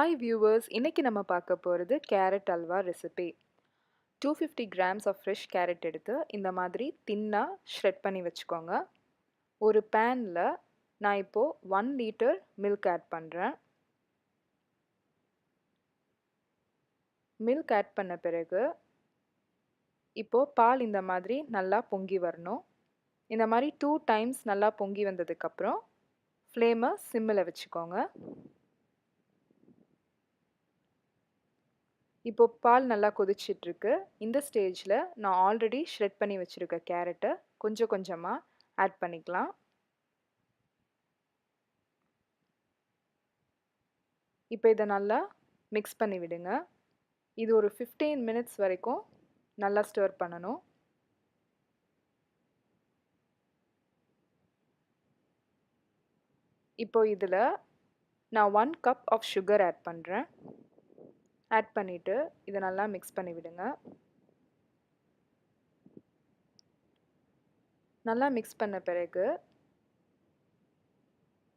Hi viewers, இன்னைக்கு நம்ம பார்க்க போகிறது carrot halwa recipe. 250 grams of fresh carrot எடுத்து இந்த மாதிரி தின்னா ஷ்ரெட் பண்ணி வச்சுக்கோங்க. ஒரு பேனில் நான் இப்போ 1 liter milk ஆட் பண்ணுறேன். மில்க் ஆட் பண்ண பிறகு இப்போ பால் இந்த மாதிரி நல்லா பொங்கி வரணும். இந்த மாதிரி 2 times நல்லா பொங்கி வந்ததுக்கப்புறம் ஃப்ளேமை சிம்மில் வச்சுக்கோங்க. இப்போ பால் நல்லா கொதிச்சிட்ருக்கு. இந்த ஸ்டேஜில் நான் ஆல்ரெடி ஷ்ரெட் பண்ணி வச்சுருக்க கேரட்டை கொஞ்சம் கொஞ்சமாக ஆட் பண்ணிக்கலாம். இப்போ இதை நல்லா மிக்ஸ் பண்ணி விடுங்க. இது ஒரு 15 minutes வரைக்கும் நல்லா ஸ்டர் பண்ணணும். இப்போ இதில் நான் 1 cup ஆஃப் சுகர் ஆட் பண்ணுறேன். ஆட் பண்ணிவிட்டு இதை நல்லா மிக்ஸ் பண்ணி விடுங்க. நல்லா மிக்ஸ் பண்ண பிறகு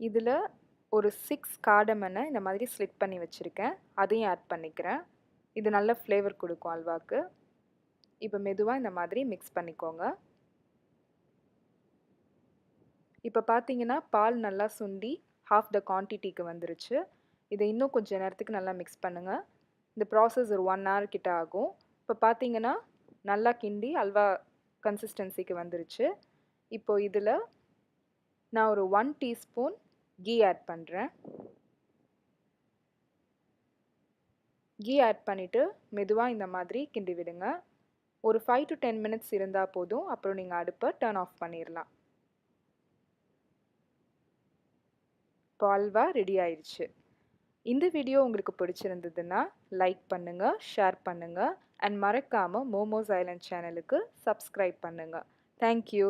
இதில் ஒரு 6 கார்டமனை இந்த மாதிரி ஸ்லிட் பண்ணி வச்சுருக்கேன். அதையும் ஆட் பண்ணிக்கிறேன். இது நல்ல ஃப்ளேவர் கொடுக்கும் அல்வாக்கு. இப்போ மெதுவாக இந்த மாதிரி மிக்ஸ் பண்ணிக்கோங்க. இப்போ பார்த்தீங்கன்னா பால் நல்லா சுண்டி half the குவான்டிட்டிக்கு வந்துருச்சு. இதை இன்னும் கொஞ்சம் நேரத்துக்கு நல்லா மிக்ஸ் பண்ணுங்கள். இந்த ப்ராசஸ் ஒரு 1 hour கிட்ட ஆகும். இப்போ பார்த்தீங்கன்னா நல்லா கிண்டி அல்வா கன்சிஸ்டன்சிக்கு வந்துருச்சு. இப்போ இதில் நான் ஒரு 1 teaspoon கீ ஆட் பண்ணுறேன். கீ ஆட் பண்ணிவிட்டு மெதுவாக இந்த மாதிரி கிண்டி விடுங்க. ஒரு 5 to 10 minutes இருந்தால் போதும். அப்புறம் நீங்கள் அடுப்பை டர்ன் ஆஃப் பண்ணிடலாம். இப்போ அல்வா ரெடி ஆயிடுச்சு. இந்த வீடியோ உங்களுக்கு பிடிச்சிருந்ததுன்னா லைக் பண்ணுங்கள், ஷேர் பண்ணுங்கள் அண்ட் மறக்காமல் மோமோஸ் ஐலண்ட் சேனலுக்கு சப்ஸ்கிரைப் பண்ணுங்கள். தேங்க்யூ.